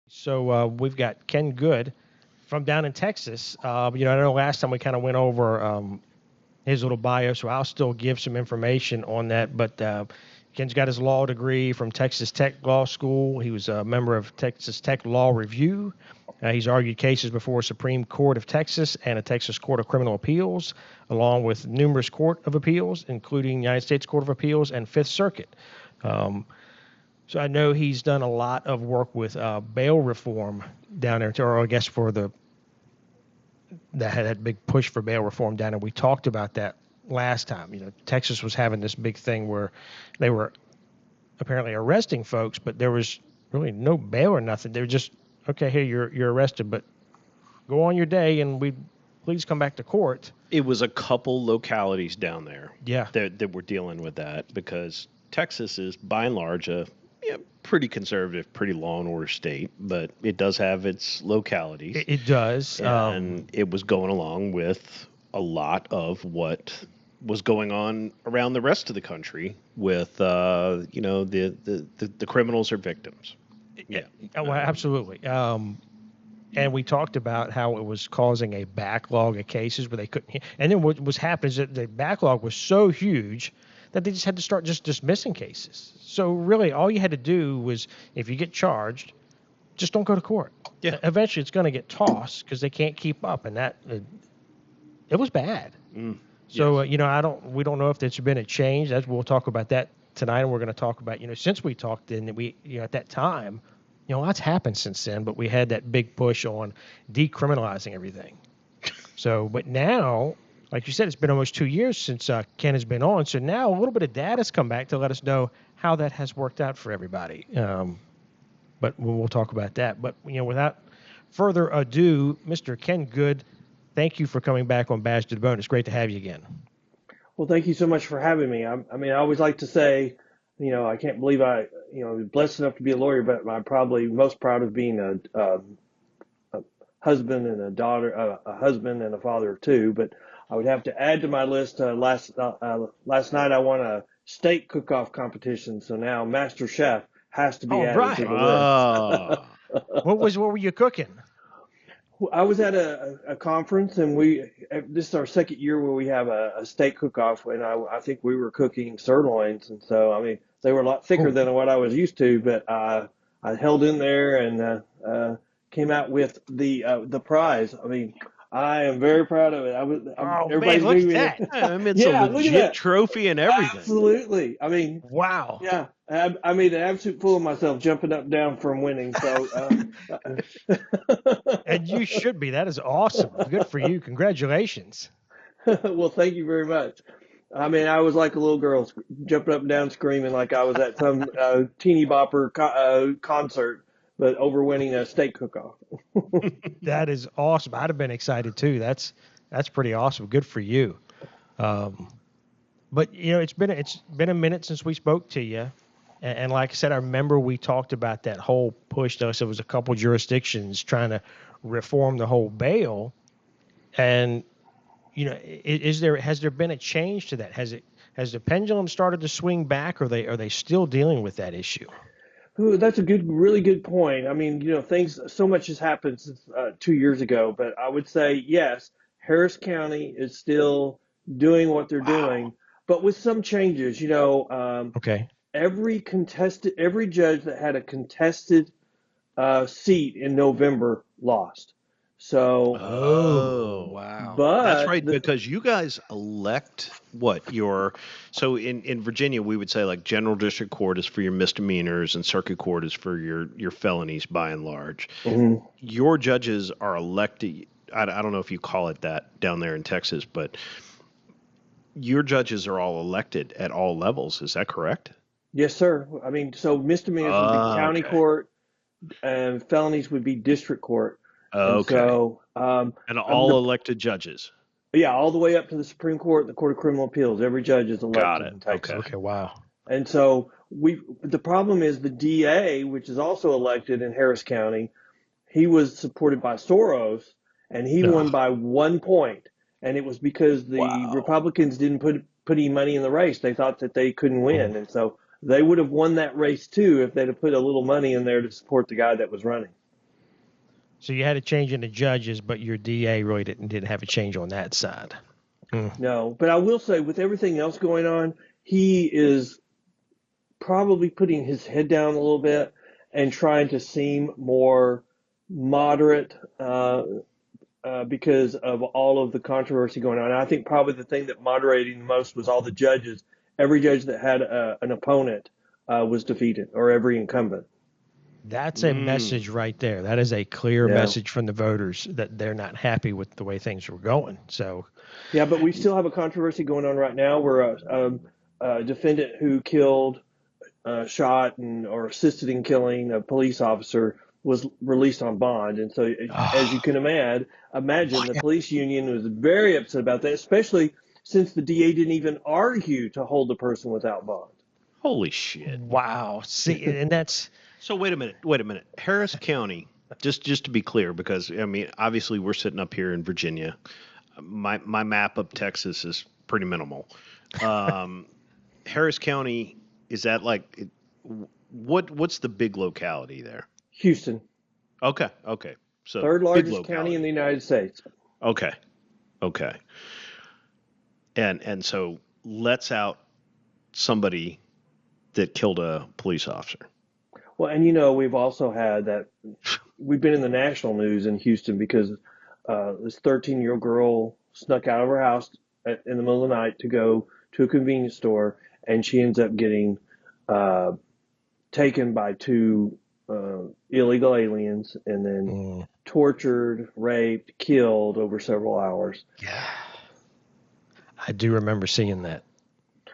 So we've got Ken Good from down in Texas. I know last time we kind of went over his little bio, so I'll still give some information on that. But Ken's got his law degree from Texas Tech Law School. He was a member of Texas Tech Law Review. He's argued cases before Supreme Court of Texas and a Texas Court of Criminal Appeals, along with numerous Court of Appeals, including United States Court of Appeals and Fifth Circuit. Um, so I know he's done a lot of work with bail reform down there, or I guess for that had that big push for bail reform down there. We talked about that last time. Texas was having this big thing where they were apparently arresting folks, but there was really no bail or nothing. They were just, okay, here you're arrested, but go on your day, and we please come back to court. It was a couple localities down there Yeah. that were dealing with that because Texas is by and large a pretty conservative, pretty law and order state, but it does have its localities. It does. And it was going along with a lot of what was going on around the rest of the country with, the criminals are victims. Yeah. Well, absolutely. And we talked about how it was causing a backlog of cases where they couldn't. And then what was happening is that the backlog was so huge that they just had to start just dismissing cases. So really, all you had to do was, if you get charged, just don't go to court. Yeah. Eventually, it's going to get tossed because they can't keep up, and that it was bad. So yes. we don't know if there's been a change. We'll talk about that tonight, and we're going to talk about since we talked, and we at that time. Lots happened since then, but we had that big push on decriminalizing everything. So, but now, like you said, it's been almost 2 years since Ken has been on. So now a little bit of data's come back to let us know how that has worked out for everybody. But we'll talk about that. But, without further ado, Mr. Ken Good, thank you for coming back on Badge to the Bone. It's great to have you again. Well, thank you so much for having me. I always like to say, I can't believe blessed enough to be a lawyer, but I'm probably most proud of being a husband and a daughter, a husband and a father of two. But I would have to add to my list. Last night I won a steak cook-off competition, so now Master Chef has to be added to the list. What were you cooking? I was at a conference, and this is our second year where we have a steak cook-off, and I think we were cooking sirloins, and so they were a lot thicker than what I was used to, but I held in there and came out with the prize. I am very proud of it. Everybody's man, look at that! It's a legit trophy and everything. Absolutely. Wow. Yeah. I made an absolute fool of myself jumping up and down from winning. So, and you should be. That is awesome. Good for you. Congratulations. Well, thank you very much. I was like a little girl jumping up and down screaming like I was at some teeny bopper concert, but over winning a steak cook-off. That is awesome. I'd have been excited too. That's pretty awesome. Good for you. But it's been a minute since we spoke to you, and like I said, I remember we talked about that whole push. Though, so it was a couple jurisdictions trying to reform the whole bail, and has there been a change to that? Has the pendulum started to swing back, or are they still dealing with that issue? Ooh, that's a really good point. So much has happened since 2 years ago, but I would say yes, Harris County is still doing what they're doing, but with some changes. Okay. Every judge that had a contested seat in November lost. So. Oh, wow. But that's right, because you guys elect so in Virginia, we would say like general district court is for your misdemeanors and circuit court is for your felonies by and large. Mm-hmm. Your judges are elected. I don't know if you call it that down there in Texas, but your judges are all elected at all levels. Is that correct? Yes, sir. So misdemeanors would be county court and felonies would be district court. Okay. So, and all elected judges. Yeah, all the way up to the Supreme Court, the Court of Criminal Appeals. Every judge is elected in Texas. Okay. Wow. And so the problem is the DA, which is also elected in Harris County, he was supported by Soros, and he won by 1 point. And it was because the Republicans didn't put any money in the race. They thought that they couldn't win, and so they would have won that race too if they'd have put a little money in there to support the guy that was running. So you had a change in the judges, but your DA really didn't have a change on that side. No, but I will say, with everything else going on, he is probably putting his head down a little bit and trying to seem more moderate because of all of the controversy going on. I think probably the thing that moderated the most was all the judges. Every judge that had an opponent was defeated, or every incumbent. That's a message right there. That is a clear Yeah. message from the voters that they're not happy with the way things were going. So, Yeah, but we still have a controversy going on right now where a defendant who killed, shot, or assisted in killing a police officer was released on bond. And so, as you can imagine, the police union was very upset about that, especially since the DA didn't even argue to hold the person without bond. Holy shit. wow. See, and that's So wait a minute. Harris County, just to be clear, because I mean, obviously we're sitting up here in Virginia. My map of Texas is pretty minimal. Harris County, is that like what's the big locality there? Houston, Okay. So third big largest county in locality. the United States. Okay. And so lets out somebody that killed a police officer. Well, and we've also had that. We've been in the national news in Houston because this 13-year-old girl snuck out of her house in the middle of the night to go to a convenience store, and she ends up getting uh, taken by two illegal aliens and then tortured, raped, killed over several hours. yeah. I do remember seeing that.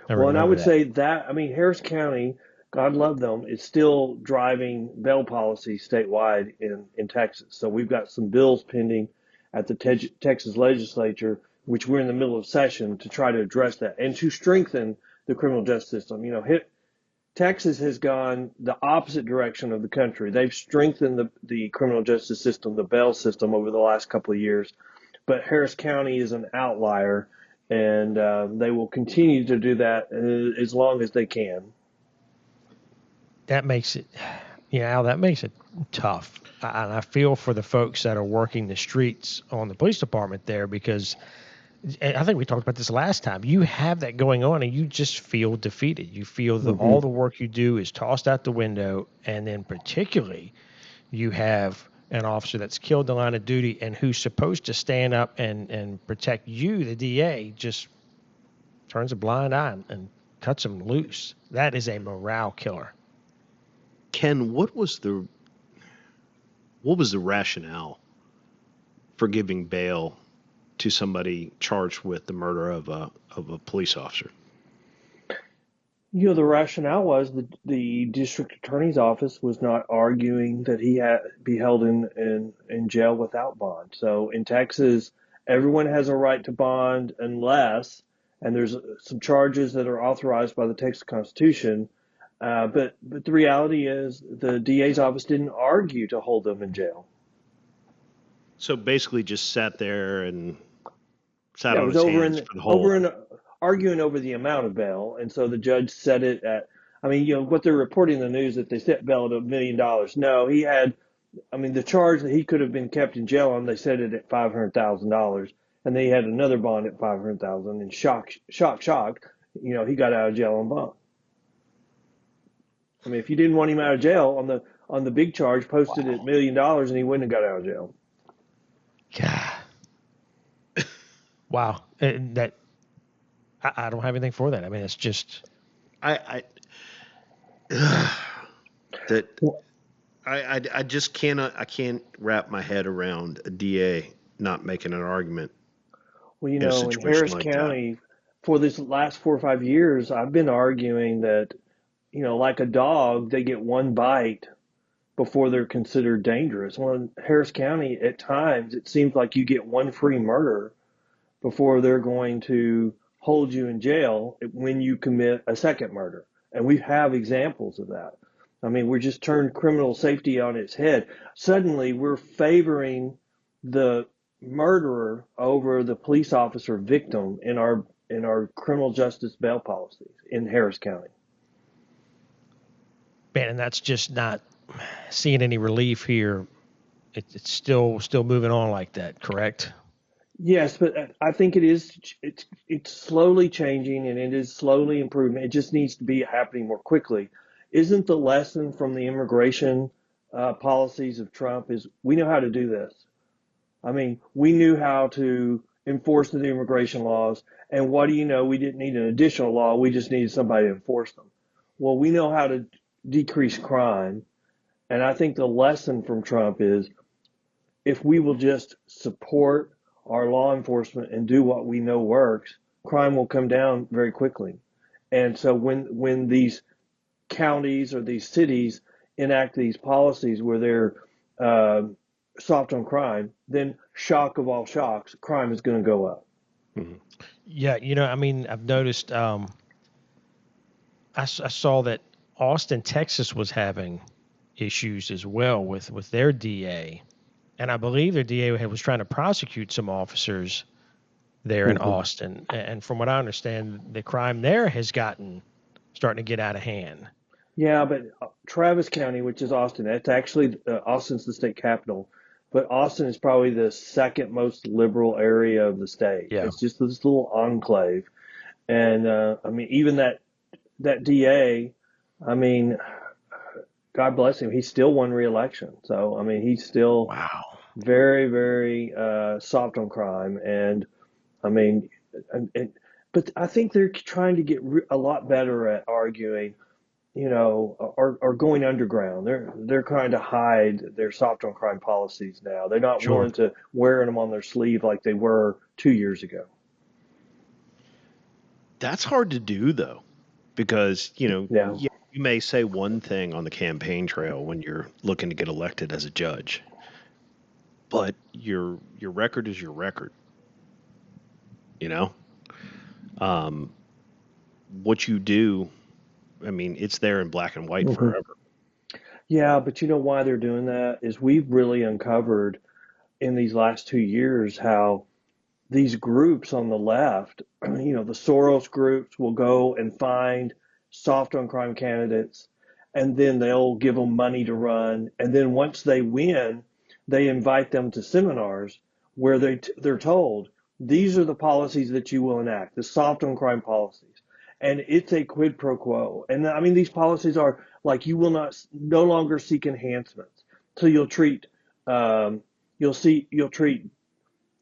Well, and I remember would that. say that, I mean, Harris County, God love them, is still driving bail policy statewide in Texas. So we've got some bills pending at the Texas legislature, which we're in the middle of session to try to address that and to strengthen the criminal justice system. Texas has gone the opposite direction of the country. They've strengthened the criminal justice system, the bail system over the last couple of years. But Harris County is an outlier, and they will continue to do that as long as they can. That makes it, that makes it tough. And I feel for the folks that are working the streets on the police department there because I think we talked about this last time. You have that going on and you just feel defeated. You feel that all the work you do is tossed out the window. And then, particularly, you have an officer that's killed the line of duty and who's supposed to stand up and protect you, the DA, just turns a blind eye and cuts him loose. That is a morale killer. Ken, what was the rationale for giving bail to somebody charged with the murder of a police officer? The rationale was the district attorney's office was not arguing that he had be held in jail without bond. So in Texas, everyone has a right to bond and there's some charges that are authorized by the Texas Constitution. But the reality is the DA's office didn't argue to hold them in jail. So basically, just sat there and sat Yeah, it on was his hands for the whole. arguing over the amount of bail, and so the judge set it at. I mean, what they're reporting in the news that they set bail at $1 million. No, he had. I mean, the charge that he could have been kept in jail on, they set it at $500,000, and they had another bond at $500,000. And shock, he got out of jail on bond. I mean, if you didn't want him out of jail on the big charge, posted at $1 million, and he wouldn't have got out of jail. God. Wow. That I don't have anything for that. I mean, it's just I just cannot. I can't wrap my head around a DA not making an argument. Well, in a in situation Harris like that. County, for this last 4 or 5 years, I've been arguing that, like a dog, they get one bite before they're considered dangerous. Well, in Harris County, at times, it seems like you get one free murder before they're going to hold you in jail when you commit a second murder. And we have examples of that. I mean, we just turned criminal safety on its head. Suddenly, we're favoring the murderer over the police officer victim in our criminal justice bail policies in Harris County. man, and that's just not seeing any relief here it's still moving on like that, correct? Yes, but I think it is. It's slowly changing and it is slowly improving. It just needs to be happening more quickly. Isn't the lesson from the immigration policies of Trump is we know how to do this? I mean, we knew how to enforce the immigration laws, and what do you know? We didn't need an additional law. We just needed somebody to enforce them. Well, we know how to decrease crime, and I think the lesson from Trump is if we will just support our law enforcement and do what we know works, crime will come down very quickly. And so when these counties or these cities enact these policies where they're uh, soft on crime, then shock of all shocks, crime is going to go up. Mhm. Yeah, I mean, I've noticed. I saw that Austin, Texas, was having issues as well with their DA, and I believe their DA was trying to prosecute some officers there in Mm-hmm. Austin. And from what I understand, the crime there has gotten starting to get out of hand. Yeah, but Travis County, which is Austin, that's actually Austin's the state capital, but Austin is probably the second most liberal area of the state. Yeah, It's just this little enclave, and I mean, even that DA, I mean, God bless him, he still won re-election. So I mean, he's still wow. very, very soft on crime, and I mean, and but I think they're trying to get a lot better at arguing, or going underground. They're trying to hide their soft on crime policies now. They're not Sure. willing to wear them on their sleeve like they were 2 years ago. That's hard to do though, because Yeah. yeah, you may say one thing on the campaign trail when you're looking to get elected as a judge, but your record is your record. You know, um, what you do, I mean, it's there in black and white hmm forever. Yeah, but you know why they're doing that is we've really uncovered in these last 2 years how these groups on the left, the Soros groups will go and find soft on crime candidates and then they'll give them money to run. And then once they win, they invite them to seminars where they're told, these are the policies that you will enact, the soft on crime policies. And it's a quid pro quo. And I mean, these policies are like you will not no longer seek enhancements. So um, you'll treat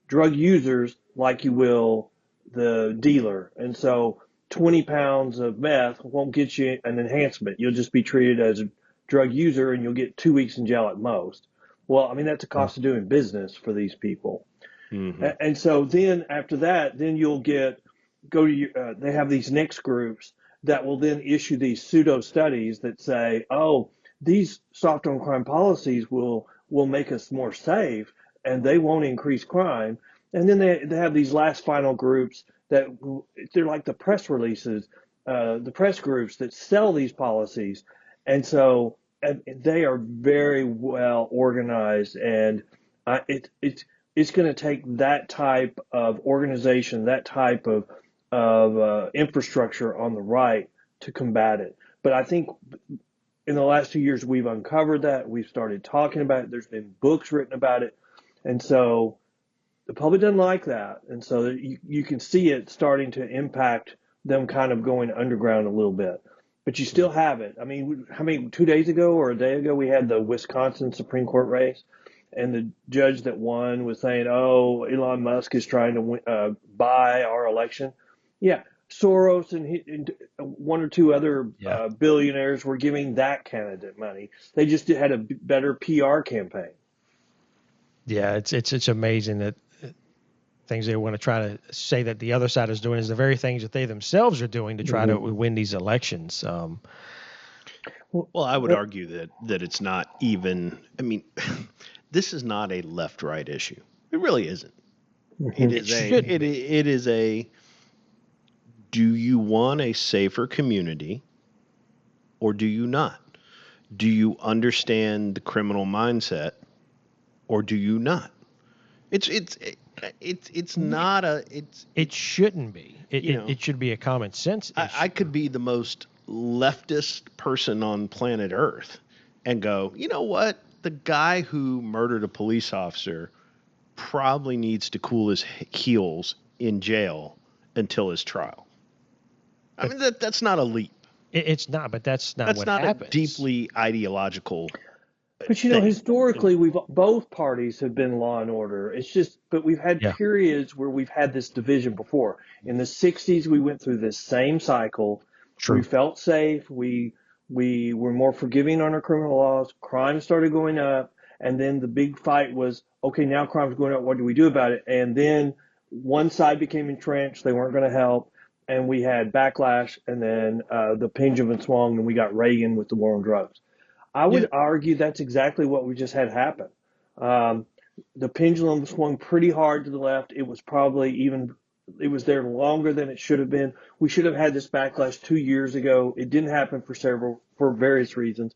drug users like you will the dealer. And so 20 pounds of meth won't get you an enhancement. You'll just be treated as a drug user and you'll get 2 weeks in jail at most. Well, I mean, that's a Yeah. cost of doing business for these people. Hmm. And so then after that, then you'll go to they have these next groups that will then issue these pseudo studies that say, oh, these soft on crime policies will make us more safe and they won't increase crime. And then they have these last final groups that they're like the press releases, the press groups that sell these policies. And they are very well organized and it's going to take that type of organization, that type of infrastructure on the right to combat it. But I think in the last 2 years we've uncovered that. We've started talking about it. There's been books written about it, and so the public doesn't like that. And so you can see it starting to impact them kind of going underground a little bit. But you still have it. I mean, how many 2 days ago or a day ago we had the Wisconsin Supreme Court race, and the judge that won was saying, "Oh, Elon Musk is trying to buy our election." Yeah, Soros and one or two other Yeah. billionaires were giving that candidate money. They just had a better PR campaign. Yeah, it's amazing that things they want to try to say that the other side is doing is the very things that they themselves are doing to try to Mm-hmm. win these elections. Well, I would Well, argue that it's not even. I mean, this is not a left-right issue. It really isn't. It mhm. It is a. shouldn't It be. it is a. Do you want a safer community, or do you not? Do you understand the criminal mindset, or do you not? It's not a. It shouldn't be. It, You it, know it should be a common sense I issue. could be the most leftist person on planet Earth and go, you know what? the guy who murdered a police officer probably needs to cool his heels in jail until his trial. I But mean, that's not a leap. it's not. But that's not That's what not a happens. deeply ideological But thing. historically, we've both parties have been law and order. It's just, but we've had Yeah. periods where we've had this division before. In the '60s, we went through this same cycle. We True. felt safe. We were more forgiving on our criminal laws. Crime started going up, and then the big fight was, okay, now crime's going up. What do we do about it? And then one side became entrenched. They weren't going to help, and we had backlash. And then the pendulum swung, and we got Reagan with the war on drugs. I Yeah. would argue that's exactly what we just had happen. Um, the pendulum swung pretty hard to the left. It was probably even, it was there longer than it should have been. We should have had this backlash 2 years ago. It didn't happen for various reasons.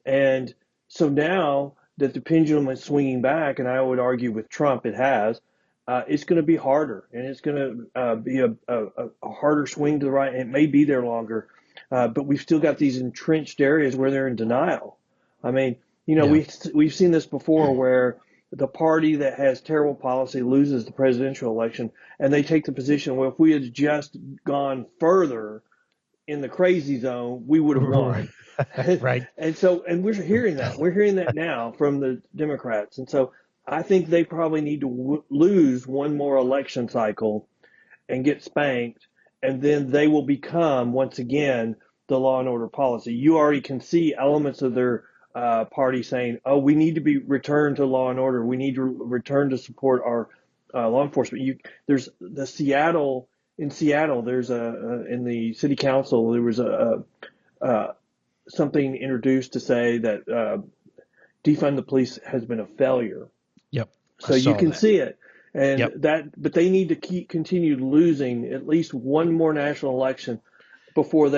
And so now that the pendulum is swinging back, and I would argue with Trump it has, it's going to be harder, and it's going to be a harder swing to the right. And it may be there longer, but we've still got these entrenched areas where they're in denial. I mean, Yeah. we've seen this before where the party that has terrible policy loses the presidential election, and they take the position, well, if we had just gone further in the crazy zone, we would have Right. won. Right. And so, and we're hearing that. We're hearing that now from the Democrats. And so I think they probably need to lose one more election cycle and get spanked, and then they will become, once again, the law and order policy. You already can see elements of their party saying, oh, we need to be returned to law and order. We need to return to support our law enforcement. There's the Seattle, in Seattle, there's in the city council, there was a something introduced to say that defund the police has been a failure. Yep. I So you saw can that. see it, and Yep. but they need to continue losing at least one more national election before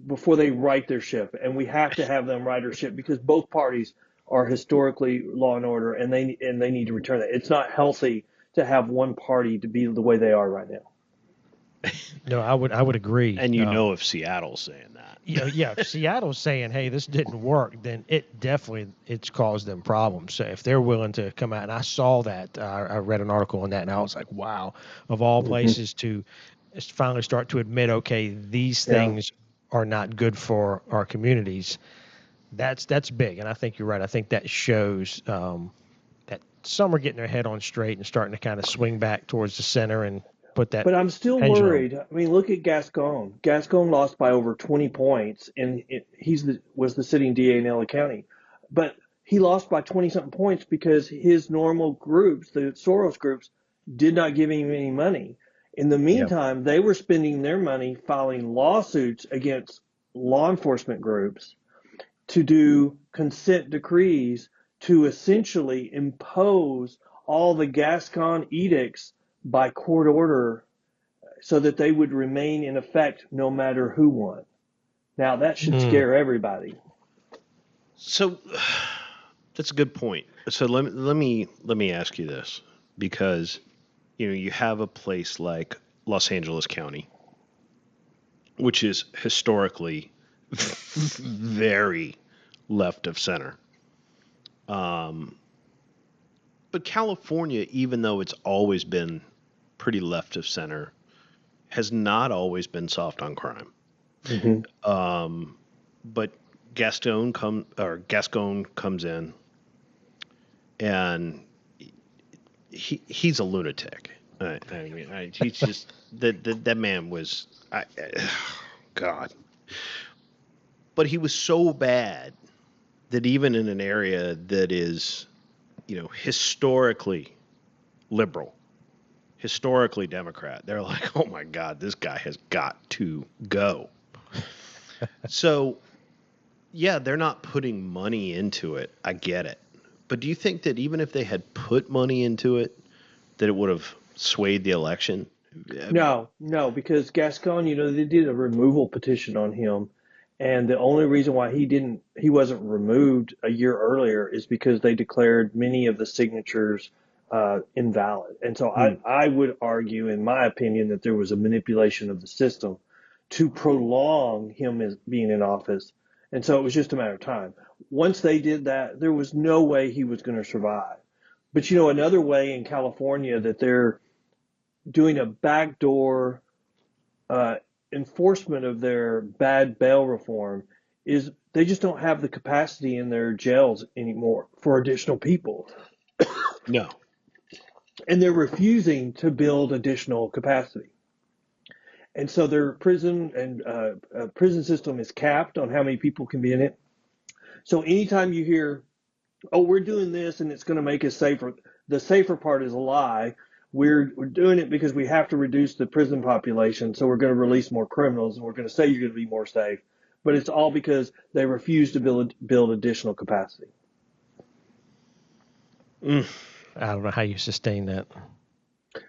before they right their ship, and we have to have them right their ship because both parties are historically law and order, and they need to return that. It's not healthy to have one party to be the way they are right now. No, I would agree. And if Seattle's saying that. Yeah, if Seattle's saying, "Hey, this didn't work," then it's caused them problems. So if they're willing to come out, and I saw that, I read an article on that, and I was like, "Wow!" Of all Mm-hmm. places to finally start to admit, okay, these Yeah. things are not good for our communities. That's big, and I think you're right. I think that shows that some are getting their head on straight and starting to kind of swing back towards the center and put that But I'm still pendulum. worried. I mean, look at Gascon. Gascon lost by over 20 points, and was the sitting DA in LA County. But he lost by 20 something points because his normal groups, the Soros groups, did not give him any money. In the Yep. meantime, they were spending their money filing lawsuits against law enforcement groups to do consent decrees to essentially impose all the Gascon edicts by court order so that they would remain in effect no matter who won. Now that should Mm. scare everybody. So that's a good point. So let me ask you this, because you have a place like Los Angeles County, which is historically very left of center. Um, but California, even though it's always been pretty left of center, has not always been soft on crime. Mm-hmm. But Gascon comes in, and he's a lunatic. He's just that man was God. But he was so bad that even in an area that is, historically liberal, historically Democrat, they're like, oh my God, this guy has got to go. So, yeah, they're not putting money into it. I get it. But do you think that even if they had put money into it, that it would have swayed the election? No, no, because Gascon, they did a removal petition on him, and the only reason why he wasn't removed a year earlier is because they declared many of the signatures invalid. And so Hmm. I would argue, in my opinion, that there was a manipulation of the system to prolong him as being in office. And so it was just a matter of time. Once they did that, there was no way he was going to survive. But another way in California that they're doing a backdoor uh, enforcement of their bad bail reform is they just don't have the capacity in their jails anymore for additional people. No. And they're refusing to build additional capacity. And so their prison system is capped on how many people can be in it. So anytime you hear, "Oh, we're doing this and it's going to make us safer," the safer part is a lie. We're doing it because we have to reduce the prison population, so we're going to release more criminals, and we're going to say you're going to be more safe. But it's all because they refuse to build additional capacity. I don't know how you sustain that.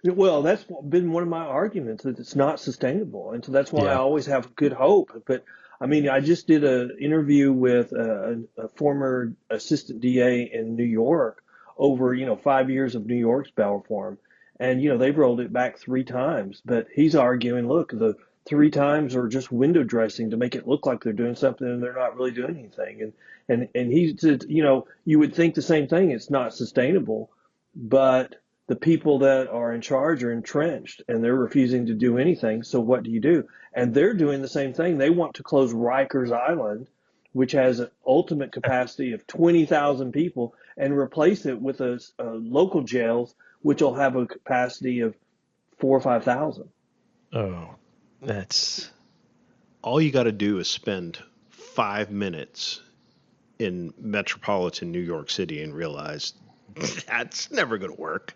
Well, that's been one of my arguments, that it's not sustainable, and so that's why I Yeah. always have good hope. But I mean, I just did an interview with a former assistant DA in New York over 5 years of New York's bail reform, and they've rolled it back 3 times. But he's arguing, look, the 3 times are just window dressing to make it look like they're doing something, and they're not really doing anything. And he said, you would think the same thing. It's not sustainable, but the people that are in charge are entrenched and they're refusing to do anything. So what do you do? And they're doing the same thing. They want to close Rikers Island, which has an ultimate capacity of 20,000 people, and replace it with a local jails, which will have a capacity of 4 or 5,000. Oh, that's All you got to do is spend 5 minutes in metropolitan New York City and realize that's never going to work.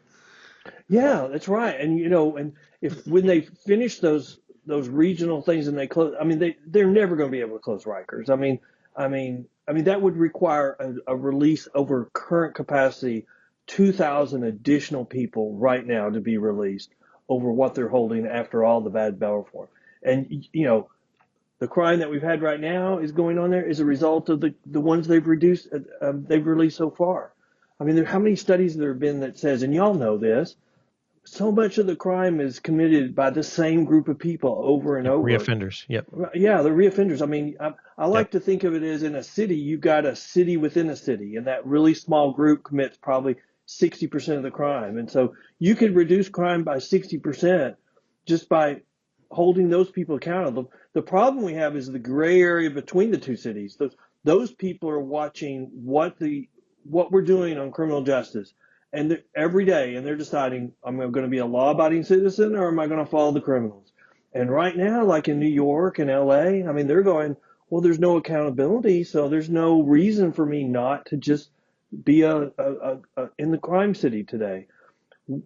Yeah, that's right. And and if when they finish those regional things and they close, I mean they're never going to be able to close Rikers. I mean that would require a release over current capacity, 2,000 additional people right now to be released over what they're holding after all the bad bail reform. And the crime that we've had right now is going on there is a result of the ones they've released so far. I mean, how many studies there have been that says, and y'all know this, so much of the crime is committed by the same group of people over and yep, over. reoffenders. Yep. Yeah, the reoffenders. I mean, I Yep. like to think of it as in a city, you've got a city within a city, and that really small group commits probably 60% of the crime. And so you could reduce crime by 60% just by holding those people accountable. The problem we have is the gray area between the two cities. Those people are watching what we're doing on criminal justice, and every day, and they're deciding, am I going to be a law-abiding citizen or am I going to follow the criminals? And right now, like in New York and LA, I mean, they're going, well, there's no accountability, so there's no reason for me not to just be in the crime city today.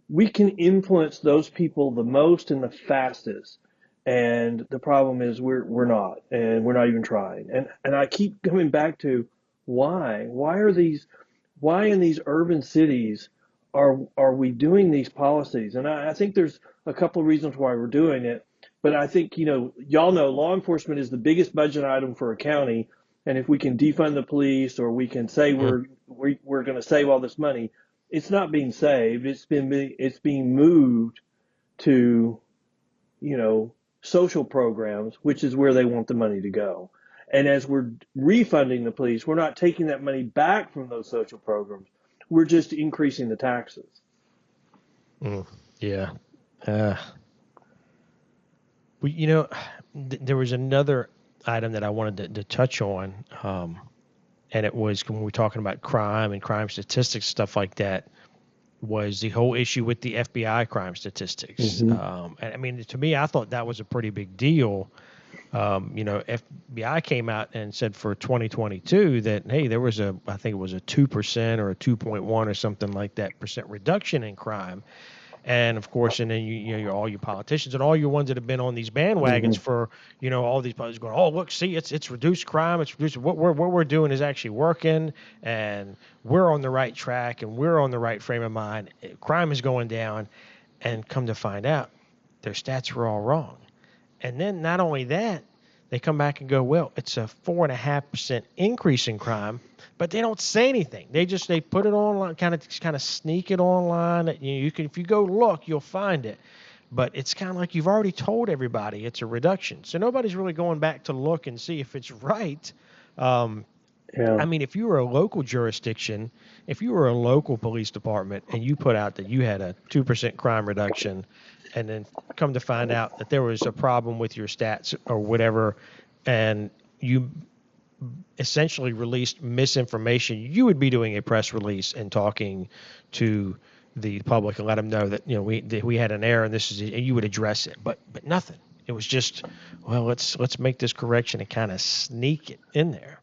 We can influence those people the most and the fastest. And the problem is we're not, and we're not even trying. And I keep coming back to why? Why in these urban cities are we doing these policies? And I think there's a couple of reasons why we're doing it. But I think, y'all know law enforcement is the biggest budget item for a county. And if we can defund the police, or we can say Mm. we're going to save all this money, it's not being saved. It's being moved to, social programs, which is where they want the money to go. And as we're refunding the police, we're not taking that money back from those social programs. We're just increasing the taxes. Mm. Yeah. Uh, well, there was another item that I wanted to touch on, and it was when we were talking about crime and crime statistics, stuff like that, was the whole issue with the FBI crime statistics. Mm-hmm. And I mean, to me, I thought that was a pretty big deal. FBI came out and said for 2022 that, hey, there was I think it was a 2% or a 2.1 or something like that percent reduction in crime. And of course, and then all your politicians and all your ones that have been on these bandwagons Mm-hmm. for all these politicians going, oh look, see, it's reduced crime, it's reduced, what we're doing is actually working, and we're on the right track, and we're on the right frame of mind. Crime is going down, and come to find out, their stats were all wrong. And then not only that, they come back and go, well, it's a 4.5% increase in crime, but they don't say anything. They put it online, kind of sneak it online. You can, if you go look, you'll find it. But it's kind of like you've already told everybody it's a reduction. So nobody's really going back to look and see if it's right. Yeah. I mean, if you were a local jurisdiction, if you were a local police department and you put out that you had a 2% crime reduction, and then come to find out that there was a problem with your stats or whatever, and you essentially released misinformation, you would be doing a press release and talking to the public and let them know that we had an error and this is and you would address it. But nothing. It was just, well, let's make this correction and kind of sneak it in there.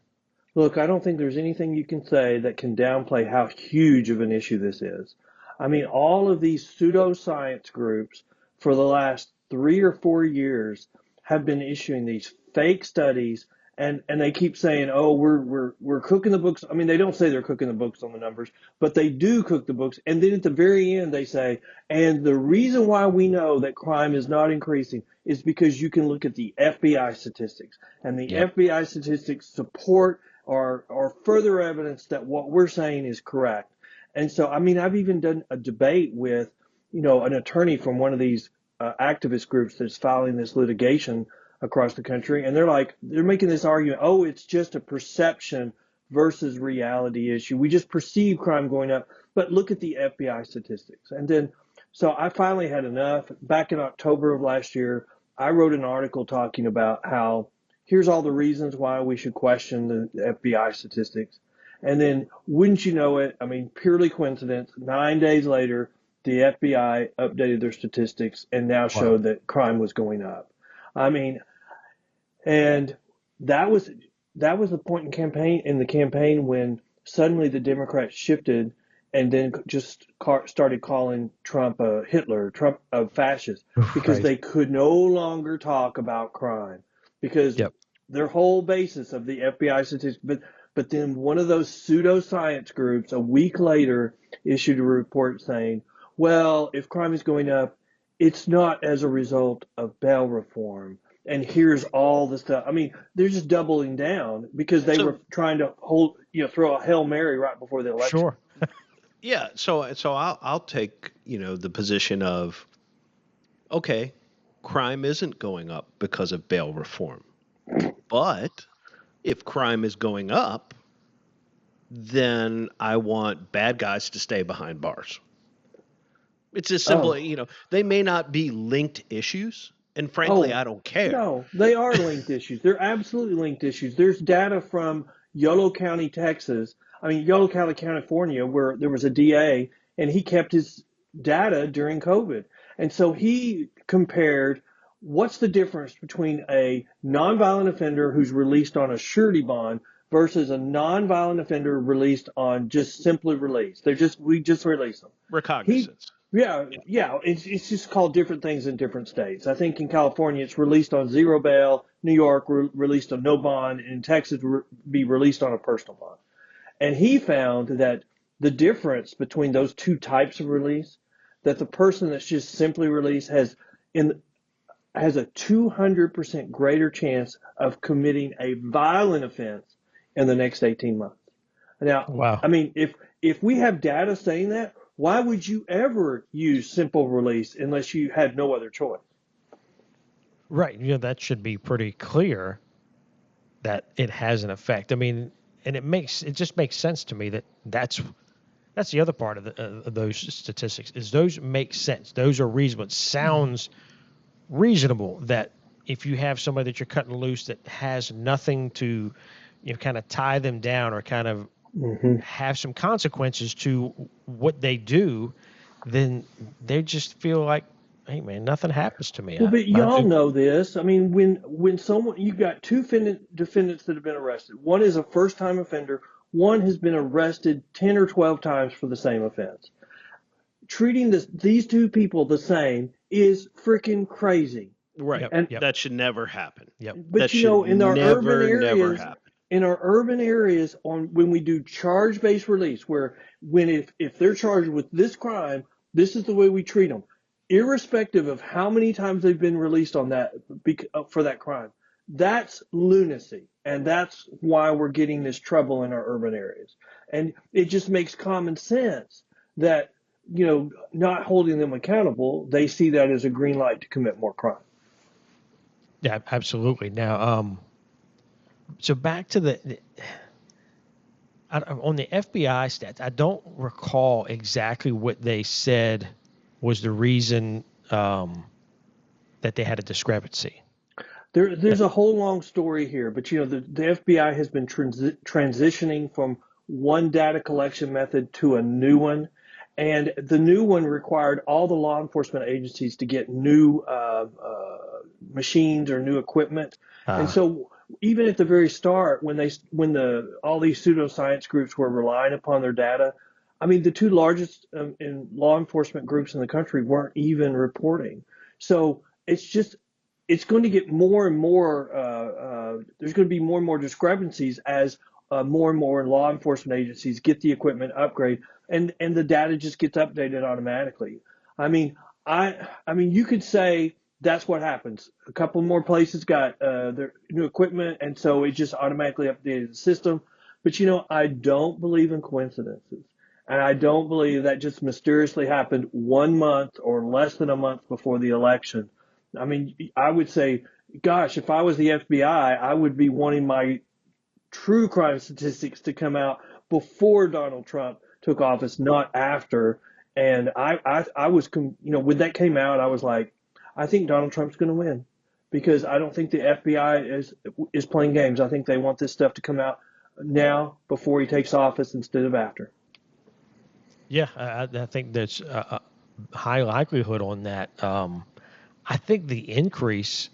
Look, I don't think there's anything you can say that can downplay how huge of an issue this is. I mean, all of these pseudoscience groups for the last 3 or 4 years have been issuing these fake studies, and they keep saying, "Oh, we're cooking the books." I mean, they don't say they're cooking the books on the numbers, but they do cook the books. And then at the very end, they say, "And the reason why we know that crime is not increasing is because you can look at the FBI statistics, and the Yep. FBI statistics support or further evidence that what we're saying is correct." And so, I mean, I've even done a debate with, an attorney from one of these activist groups that's filing this litigation across the country, and they're making this argument, oh, it's just a perception versus reality issue. We just perceive crime going up, but look at the FBI statistics. And then, so I finally had enough. Back in October of last year, I wrote an article talking about how here's all the reasons why we should question the FBI statistics. And then, wouldn't you know it, I mean, purely coincidence, 9 days later, the FBI updated their statistics and now Wow. showed that crime was going up. I mean, and that was the point in the campaign when suddenly the Democrats shifted and then just started calling Trump a Hitler, Trump a fascist, because Right. they could no longer talk about crime because Yep. their whole basis of the FBI statistics. But then one of those pseudoscience groups a week later issued a report saying, well, if crime is going up, it's not as a result of bail reform. And here's all the stuff. I mean, they're just doubling down because they So were trying to throw a Hail Mary right before the election. Sure. yeah, so I'll take the position of, okay, crime isn't going up because of bail reform, but if crime is going up, then I want bad guys to stay behind bars. It's as simple, Oh, they may not be linked issues, and frankly, oh, I don't care. no, they are linked issues. They're absolutely linked issues. There's data from Yolo County, Texas. I mean, Yolo County, California, where there was a DA and he kept his data during COVID. And so he compared what's the difference between a nonviolent offender who's released on a surety bond versus a nonviolent offender released on just simply release. We just release them. He Recognizance. Yeah, Yeah. yeah. It's just called different things in different states. I think in California it's released on zero bail. New York released on no bond. And in Texas be released on a personal bond. And he found that the difference between those two types of release, that the person that's just simply released in has a 200% greater chance of committing a violent offense in the next 18 months. Now, Wow. I mean, if we have data saying that, why would you ever use simple release unless you had no other choice? Right. That should be pretty clear that it has an effect. I mean, and it just makes sense to me that's the other part of those statistics is those make sense. Those are reasonable. It sounds reasonable that if you have somebody that you're cutting loose that has nothing to, kind of tie them down or kind of Mm-hmm. have some consequences to what they do, then they just feel like, hey man, nothing happens to me. Well, but y'all I know this. I mean, when someone you got two defendants that have been arrested. One is a first time offender. One has been arrested 10 or 12 times for the same offense. Treating these two people the same is freaking crazy. Right. Yep. And Yep. That should never happen. Yep. That but should in our urban never areas, happen. on when we do charge based release, where when if they're charged with this crime, this is the way we treat them, irrespective of how many times they've been released on that for that crime. That's lunacy, and that's why we're getting this trouble in our urban areas. And it just makes common sense that not holding them accountable, they see that as a green light to commit more crime. Yeah, absolutely. Now, So back to on the FBI stats, I don't recall exactly what they said was the reason that they had a discrepancy. There's a whole long story here, but the FBI has been transitioning from one data collection method to a new one, and the new one required all the law enforcement agencies to get new machines or new equipment, and Uh, so even at the very start, when all these pseudoscience groups were relying upon their data, I mean the two largest in law enforcement groups in the country weren't even reporting. So it's going to get more and more. There's going to be more and more discrepancies as more and more law enforcement agencies get the equipment upgrade, and the data just gets updated automatically. I mean, I mean, you could say that's what happens. A couple more places got their new equipment, and so it just automatically updated the system. But I don't believe in coincidences. And I don't believe that just mysteriously happened 1 month or less than a month before the election. I mean, I would say, gosh, if I was the FBI, I would be wanting my true crime statistics to come out before Donald Trump took office, not after. And I was, when that came out, I was like, I think Donald Trump's going to win because I don't think the FBI is playing games. I think they want this stuff to come out now before he takes office instead of after. yeah, I think there's a high likelihood on that. I think the increase,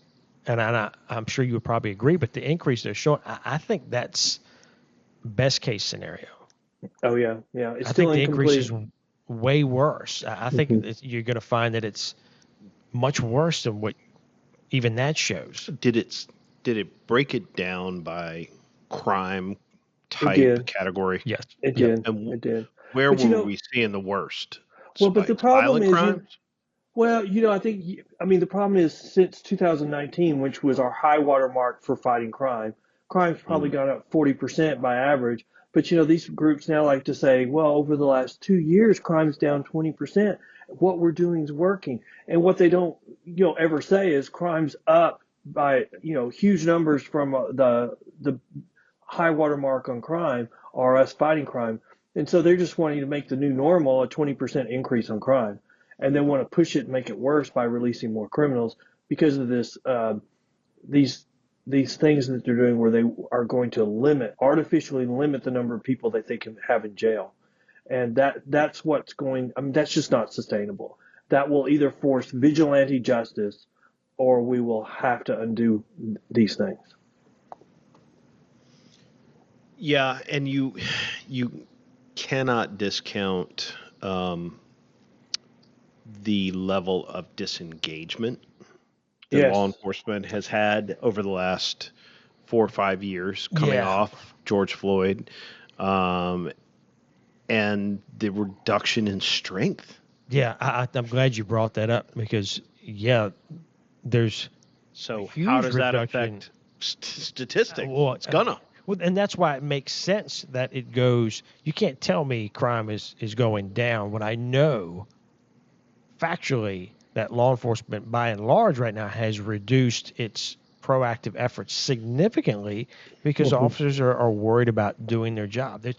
I'm sure you would probably agree, but the increase they're showing, I think that's best case scenario. Oh yeah, yeah, it's I still think the increase incomplete. is way worse. I think Mhm. you're going to find that it's much worse than what even that shows. Did it break it down by crime It type did. category? Yes. It Yep. did. And It did. where But were we seeing the worst but the spikes? problem Violent is, crimes? well, I mean, the problem is since 2019, which was our high water mark for fighting crime, crime's probably Mm. gone up 40% by average. But these groups now like to say, well, over the last 2 years, crime's down 20%. What we're doing is working. And what they don't, ever say is crime's up by, huge numbers from the high water mark on crime or us fighting crime. And so they're just wanting to make the new normal a 20% increase on crime. And then want to push it and make it worse by releasing more criminals because of these these things that they're doing where they are going to artificially limit the number of people that they can have in jail. And that's what's going, I mean, that's just not sustainable. That will either force vigilante justice or we will have to undo these things. Yeah, and you cannot discount the level of disengagement that law Yes. enforcement has had over the last 4 or 5 years, coming Yeah. off George Floyd, um, and the reduction in strength. Yeah. I'm glad you brought that up because, yeah, there's a So how huge does that reduction. affect statistics? Well, It's gonna. and that's why it makes sense that it goes. You can't tell me crime is going down when I know factually that law enforcement, by and large, right now has reduced its proactive efforts significantly because Mm-hmm. officers are worried about doing their job. They're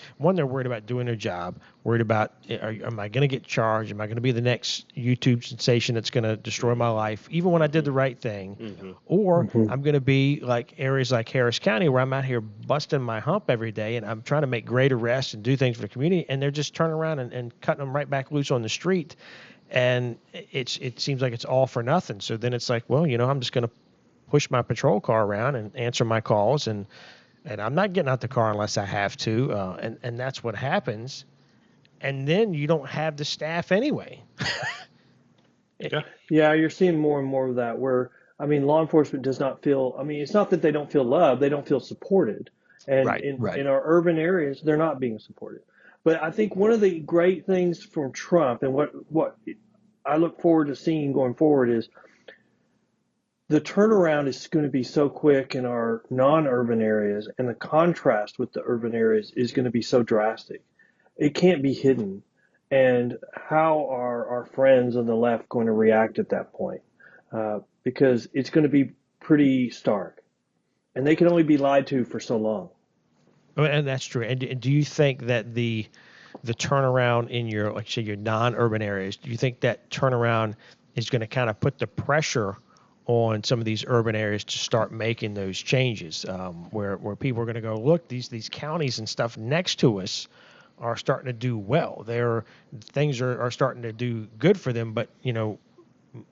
worried about doing their job, worried about am I going to get charged? Am I going to be the next YouTube sensation that's going to destroy my life, even when I did the right thing? Mm-hmm. Or Mm-hmm. I'm going to be like areas like Harris County where I'm out here busting my hump every day and I'm trying to make great arrests and do things for the community, and they're just turning around and cutting them right back loose on the street, and it seems like it's all for nothing. So then it's like, well, I'm just going to push my patrol car around and answer my calls, and I'm not getting out the car unless I have to, and that's what happens. And then you don't have the staff anyway. Yeah. Yeah, you're seeing more and more of that where, I mean, law enforcement does not feel, I mean, it's not that they don't feel loved, they don't feel supported. And Right, in right. our urban areas, they're not being supported. But I think one of the great things from Trump and what I look forward to seeing going forward is the turnaround is going to be so quick in our non-urban areas, and the contrast with the urban areas is going to be so drastic. It can't be hidden. And how are our friends on the left going to react at that point? Because it's going to be pretty stark. and they can only be lied to for so long. And that's true. And do you think that the turnaround in your, like say, your non-urban areas, do you think that turnaround is going to kind of put the pressure on some of these urban areas to start making those changes, where people are going to go, look, these counties and stuff next to us are starting to do well. Things are starting to do good for them, but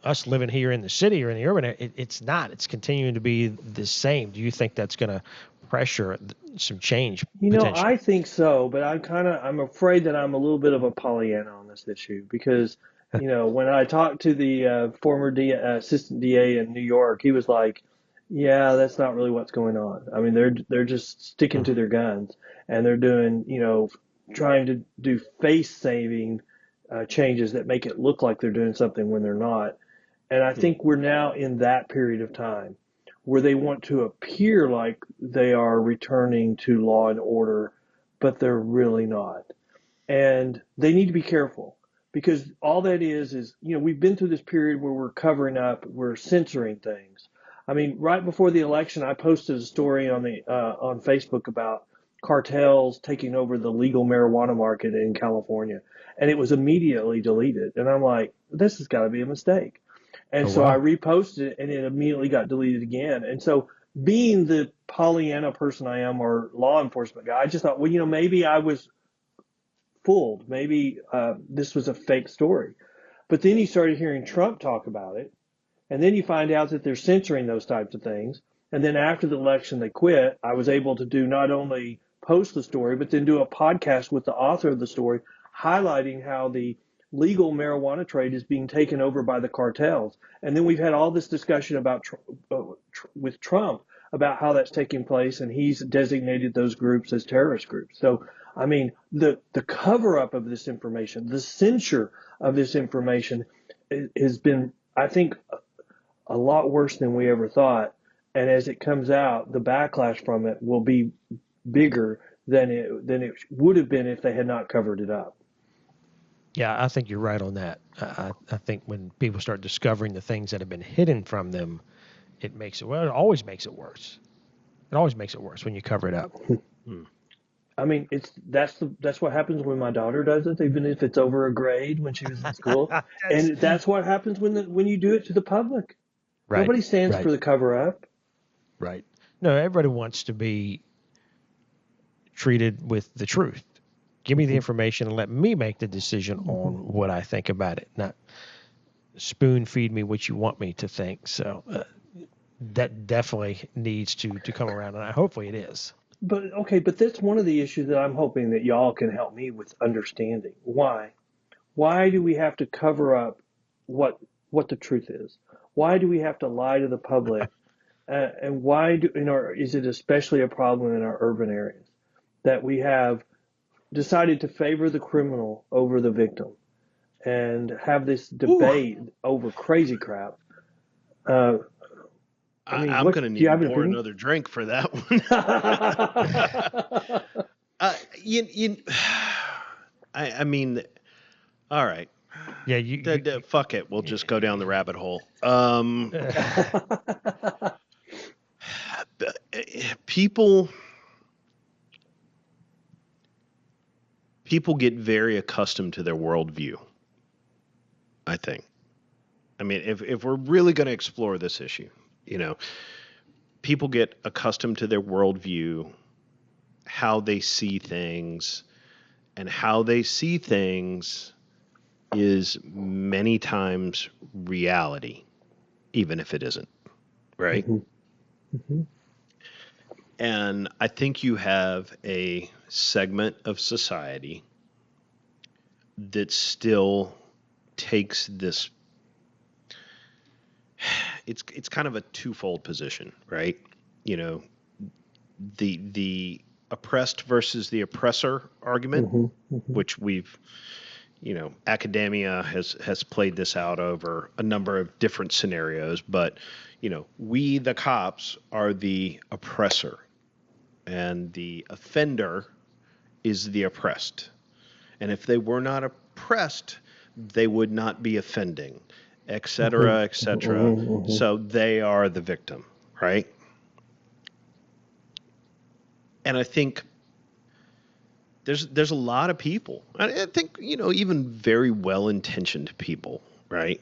us living here in the city or in the urban area, it's not. It's continuing to be the same. Do you think that's going to pressure some change I potentially? think so, but I'm afraid that I'm a little bit of a Pollyanna on this issue because, when I talked to the former assistant DA in New York, he was like, "Yeah, that's not really what's going on. I mean, they're just sticking to their guns and they're doing, trying to do face saving changes that make it look like they're doing something when they're not." And I Hmm. think we're now in that period of time where they want to appear like they are returning to law and order, but they're really not. And they need to be careful because all that is, we've been through this period where we're covering up, we're censoring things. I mean, right before the election, I posted a story on Facebook about cartels taking over the legal marijuana market in California, and it was immediately deleted. And I'm like, this has got to be a mistake. And Oh so I wow. reposted it and it immediately got deleted again. And so being the Pollyanna person I am or law enforcement guy, I just thought, well, maybe I was fooled. Maybe this was a fake story. But then you started hearing Trump talk about it. And then you find out that they're censoring those types of things. And then after the election, they quit. I was able to do not only post the story, but then do a podcast with the author of the story, highlighting how the legal marijuana trade is being taken over by the cartels. And then we've had all this discussion about with Trump about how that's taking place, and he's designated those groups as terrorist groups. So, I mean, the cover up of this information, the censure of this information, has been, I think, a lot worse than we ever thought. And as it comes out, the backlash from it will be bigger than it would have been if they had not covered it up. Yeah, I think you're right on that. I think when people start discovering the things that have been hidden from them, it always makes it worse. It always makes it worse when you cover it up. Hmm. I mean, that's what happens when my daughter does it, even if it's over a grade when she was in school, That's and that's what happens when you do it to the public. right, Nobody stands right, for the cover up. right. No, everybody wants to be treated with the truth. Give me the information and let me make the decision on what I think about it, not spoon feed me what you want me to think. So that definitely needs to come around, and hopefully it is. But okay, but that's one of the issues that I'm hoping that y'all can help me with understanding. Why? Why do we have to cover up what what the truth is? Why do we have to lie to the public? And why is it especially a problem in our urban areas that we have decided to favor the criminal over the victim and have this Ooh, debate over crazy crap? Uh, I mean, I'm what going to do you need to have an pour opinion? another drink for that one. uh, you, I mean, all right. Yeah, you Fuck it. We'll just go down the rabbit hole. People people get very accustomed to their worldview, I think. I mean, if we're really going to explore this issue, you know, people get accustomed to their worldview, how they see things, and how they see things is many times reality, even if it isn't, right? Mhm, mhm, And I think you have a segment of society that still takes this, it's kind of a twofold position, right? You know, the oppressed versus the oppressor argument, mhm, mhm. which we've, academia has played this out over a number of different scenarios, but we the cops are the oppressor and the offender is the oppressed. And if they were not oppressed, they would not be offending, et Mhm, cetera, et mhm, cetera. mhm, So they are the victim, right? And I think there's a lot of people. I think, even very well intentioned people, right?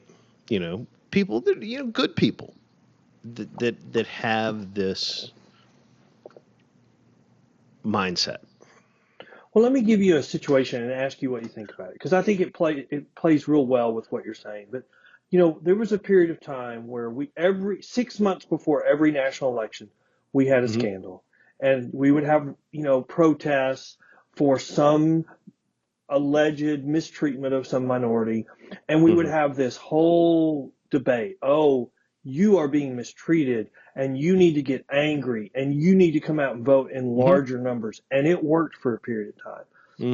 People that, good people that have this mindset. Well, let me give you a situation and ask you what you think about it, because I think it plays real well with what you're saying. But there was a period of time where we every 6 months before every national election, we had a Hmm. scandal, and we would have protests for some alleged mistreatment of some minority, and we would Hmm. have this whole debate. Oh, you are being mistreated, and you need to get angry, and you need to come out and vote in Hmm. larger numbers. And it worked for a period of time.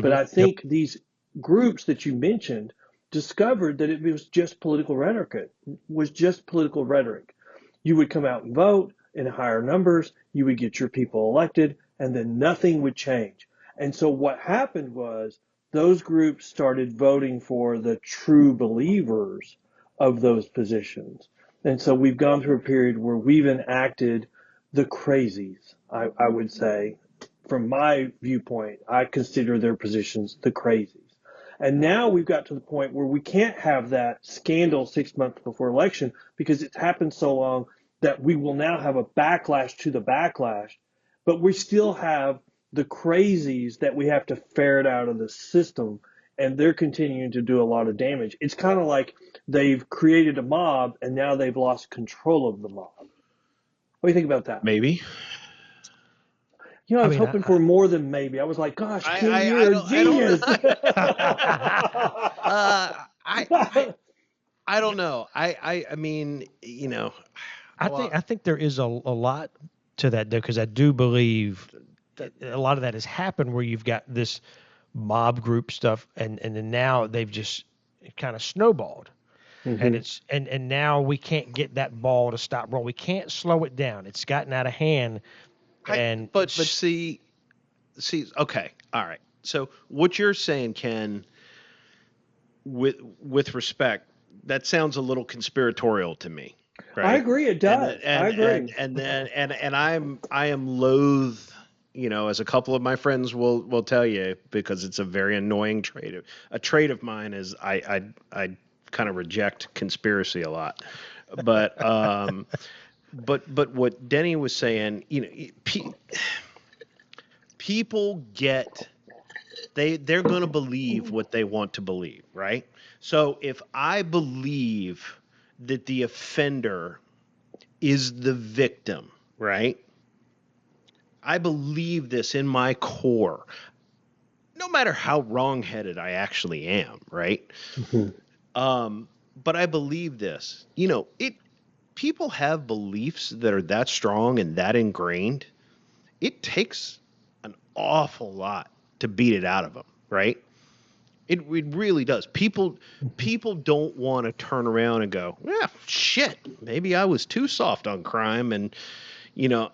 But Hmm. I Yep. think these groups that you mentioned discovered that it was just political rhetoric. It was just political rhetoric. You would come out and vote in higher numbers, you would get your people elected, and then nothing would change. And so what happened was those groups started voting for the true believers of those positions. And so we've gone through a period where we've enacted the crazies, I would say. From my viewpoint, I consider their positions the crazies. And now we've got to the point where we can't have that scandal 6 months before election because it's happened so long that we will now have a backlash to the backlash. But we still have the crazies that we have to ferret out of the system, and they're continuing to do a lot of damage. It's kind of like they've created a mob and now they've lost control of the mob. What do you think about that? Maybe. I I was mean, hoping for more than maybe. I was like, gosh, Ken, I you're a don't I don't know. genius. uh, I I I don't know. I mean, well, I think there is a lot to that though, because I do believe that a lot of that has happened where you've got this mob group stuff, and then now they've just kind of snowballed, and Hmm. and now we can't get that ball to stop rolling. We can't slow it down. It's gotten out of hand, I and but see, okay, all right. So what you're saying, Ken, with respect, that sounds a little conspiratorial to me, I right? agree, it And does. I agree. I am loath, as a couple of my friends will tell you, because it's a very annoying trait. A trait of mine is I kind of reject conspiracy a lot, but but what Denny was saying, people get they're going to believe what they want to believe, right? So if I believe that the offender is the victim, right? I believe this in my core, no matter how wrongheaded I actually am, right? Hmm. But I believe this. It people have beliefs that are that strong and that ingrained. It takes an awful lot to beat it out of them, right? It really does. People don't want to turn around and go, yeah, shit, maybe I was too soft on crime. And you know,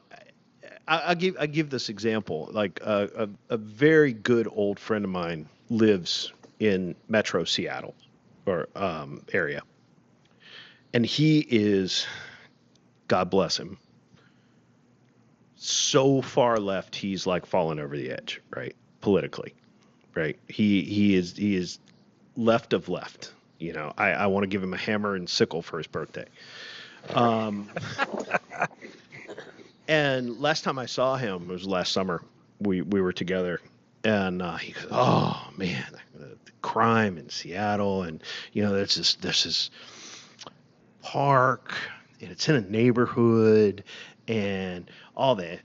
I give this example. Like a very good old friend of mine lives in Metro Seattle or area, and he is, God bless him, so far left he's like fallen over the edge, right? Politically, right? He is left of left. I want to give him a hammer and sickle for his birthday. Um, and last time I saw him was last summer. We were together, and he goes, "Oh man, the crime in Seattle, and there's this park, and it's in a neighborhood, and all the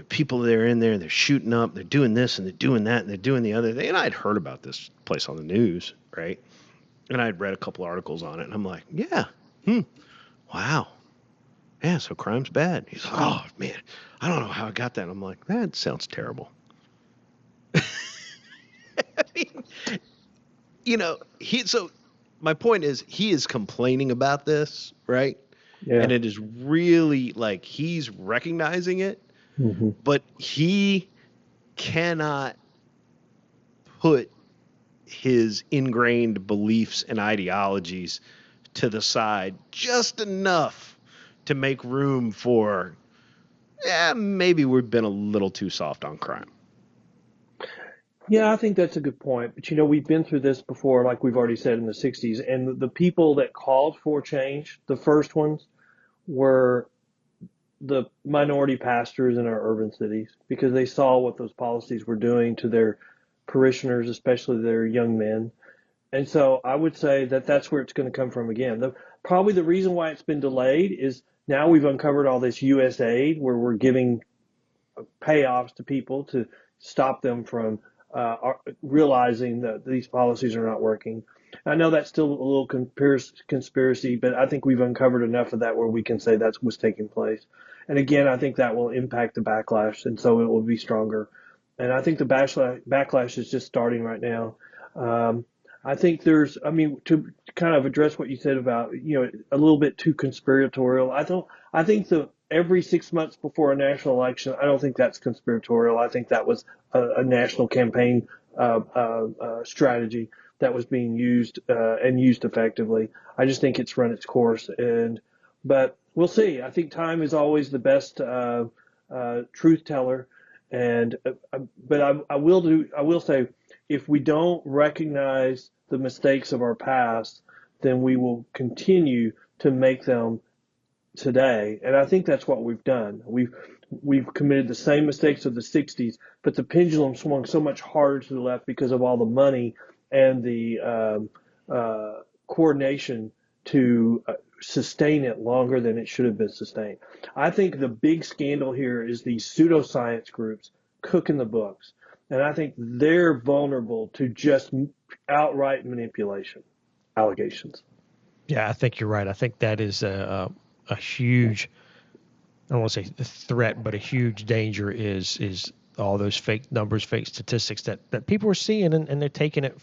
people that are in there, they're shooting up, they're doing this and they're doing that and they're doing the other thing." And I'd heard about this place on the news, right? And I'd read a couple articles on it, and I'm like, yeah, wow, yeah, so crime's bad. He's like, oh man, I don't know how I got that. I'm like, that sounds terrible. I mean, he so my point is he is complaining about this, right? Yeah. And it is really like he's recognizing it, Hmm. but he cannot put his ingrained beliefs and ideologies to the side just enough to make room for yeah, maybe we've been a little too soft on crime. Yeah, I think that's a good point. But we've been through this before, like we've already said in the 60s. And the people that called for change, the first ones, were the minority pastors in our urban cities because they saw what those policies were doing to their parishioners, especially their young men. And so I would say that that's where it's going to come from again. Probably the reason why it's been delayed is now we've uncovered all this U.S. aid where we're giving payoffs to people to stop them from realizing that these policies are not working. I know that's still a little conspiracy, but I think we've uncovered enough of that where we can say that's what's taking place. And again, I think that will impact the backlash, and so it will be stronger. And I think the backlash is just starting right now. Um, I think to kind of address what you said about, a little bit too conspiratorial. I think every 6 months before a national election, I don't think that's conspiratorial. I think that was a national campaign strategy that was being used and used effectively. I just think it's run its course, but we'll see. I think time is always the best truth teller, and but I will say if we don't recognize the mistakes of our past, then we will continue to make them today. And I think that's what we've done. We've committed the same mistakes of the 60s, but the pendulum swung so much harder to the left because of all the money and the coordination to sustain it longer than it should have been sustained. I think the big scandal here is these pseudoscience groups cooking the books. And I think they're vulnerable to just outright manipulation allegations. Yeah, I think you're right. I think that is a huge, I don't want to say a threat, but a huge danger is all those fake numbers, fake statistics that people are seeing and they're taking it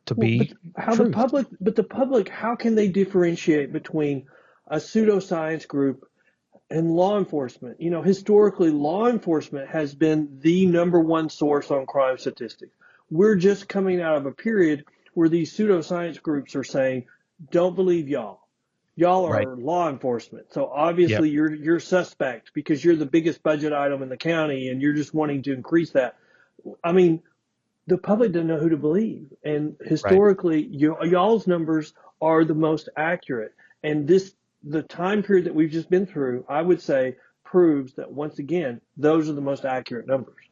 to be truth. The public, how can they differentiate between a pseudoscience group and law enforcement? Historically, law enforcement has been the number one source on crime statistics. We're just coming out of a period where these pseudoscience groups are saying, "Don't believe y'all. Y'all Right. are law enforcement. So Yep. obviously you're suspect because you're the biggest budget item in the county and you're just wanting to increase that." I mean, the public doesn't know who to believe. And Right. historically, y'all's numbers are the most accurate. And the time period that we've just been through, I would say, proves that once again, those are the most accurate numbers.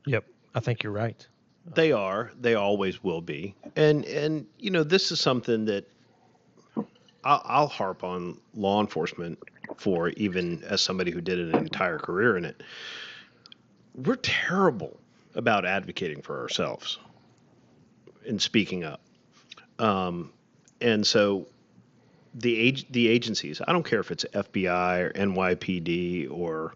Yep. I think you're right. They are. They always will be. And this is something that I'll harp on law enforcement for, even as somebody who did an entire career in it. We're terrible about advocating for ourselves and speaking up. And so the agencies, I don't care if it's FBI or NYPD or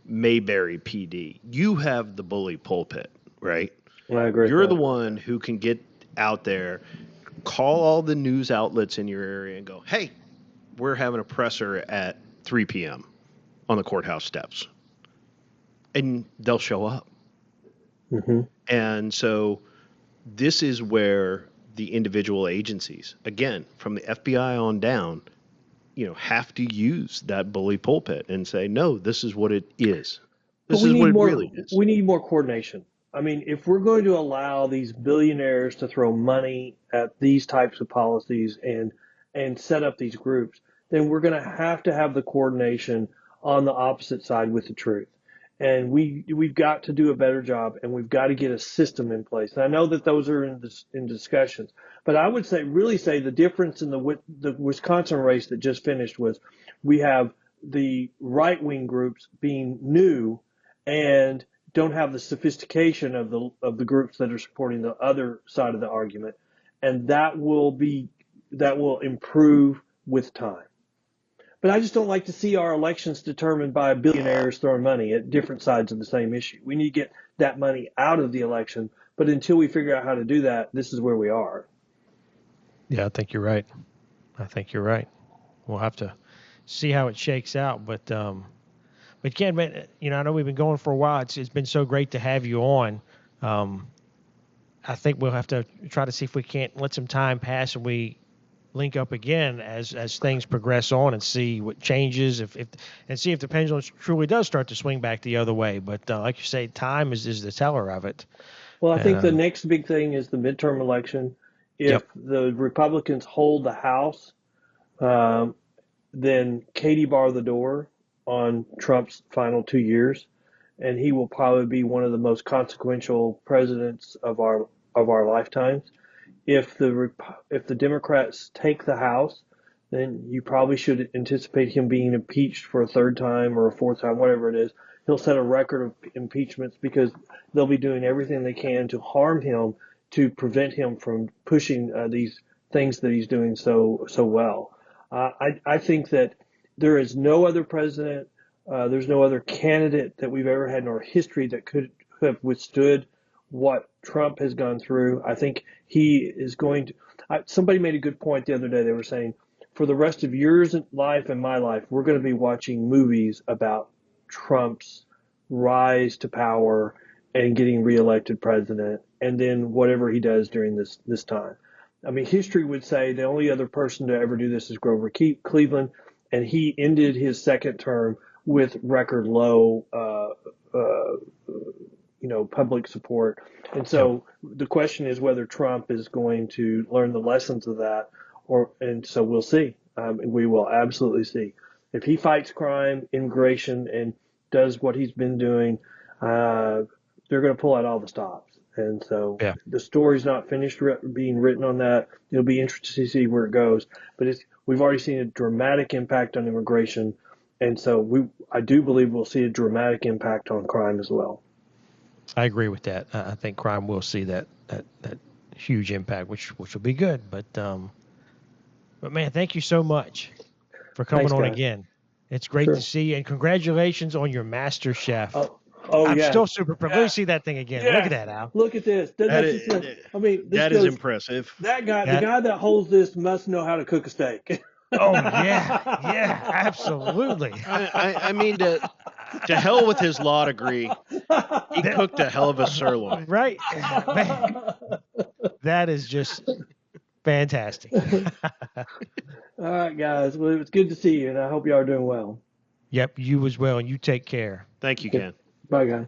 Mayberry PD, you have the bully pulpit, right? I agree with You're the that. one who can get out there, call all the news outlets in your area and go, hey, we're having a presser at 3 p.m. on the courthouse steps. And they'll show up. Hmm. And so this is where the individual agencies, again, from the FBI on down, have to use that bully pulpit and say, no, this is what it is. But This is what it really is. we need more coordination. I mean, if we're going to allow these billionaires to throw money at these types of policies and set up these groups, then we're going to have the coordination on the opposite side with the truth. And we've got to do a better job, and we've got to get a system in place. And I know that those are in discussions, but I would really say the difference in the Wisconsin race that just finished was we have the right wing groups being new and don't have the sophistication of the groups that are supporting the other side of the argument, and that will improve with time. But I just don't like to see our elections determined by billionaires throwing money at different sides of the same issue. We need to get that money out of the election, but until we figure out how to do that, this is where we are. Yeah, I think you're right. I think you're right. We'll have to see how it shakes out, but Ken, I know we've been going for a while. It's been so great to have you on. Um, I think we'll have to try to see if we can't let some time pass and we link up again as things progress on and see what changes, if and see if the pendulum truly does start to swing back the other way. But like you say, time is the teller of it. Well, I And think the next big thing is the midterm election. If yep, the Republicans hold the House, um, then Katie bar the door on Trump's final 2 years, and he will probably be one of the most consequential presidents of our lifetimes. If the Democrats take the House, then you probably should anticipate him being impeached for a third time or a fourth time, whatever it is. He'll set a record of impeachments because they'll be doing everything they can to harm him to prevent him from pushing these things that he's doing so well. I think that there is no other president, there's no other candidate that we've ever had in our history that could have withstood what Trump has gone through. I think he is going to. Somebody made a good point the other day. They were saying, for the rest of your life and my life, we're going to be watching movies about Trump's rise to power and getting reelected president, and then whatever he does during this time. I mean, history would say the only other person to ever do this is Grover Cleveland, and he ended his second term with record low public support. And yep. so the question is whether Trump is going to learn the lessons of that, and so we'll see. We will absolutely see. If he fights crime, immigration, and does what he's been doing, they're going to pull out all the stops. And so Yeah. the story's not finished being written on that. It'll be interesting to see where it goes. But we've already seen a dramatic impact on immigration, and so I do believe we'll see a dramatic impact on crime as well. I agree with that. I think crime will see that huge impact, which will be good. But man, thank you so much for coming Thanks, on guys. again. It's great to Sure. see you, and congratulations on your Master Chef. Oh I'm yeah, still super proud. Let me see that thing again. Look yeah. at that, Al. Look at this. Doesn't That that just is, I mean, this that is goes. impressive. That guy, the That. guy that holds this must know how to cook a steak. Oh yeah, yeah, absolutely. I mean, to hell with his law degree. He cooked a hell of a sirloin. Right, man. That is just fantastic. All right, guys. Well, it was good to see you, and I hope you are doing well. Yep, you as well, and you take care. Thank you, Okay. Ken. Bye, guys.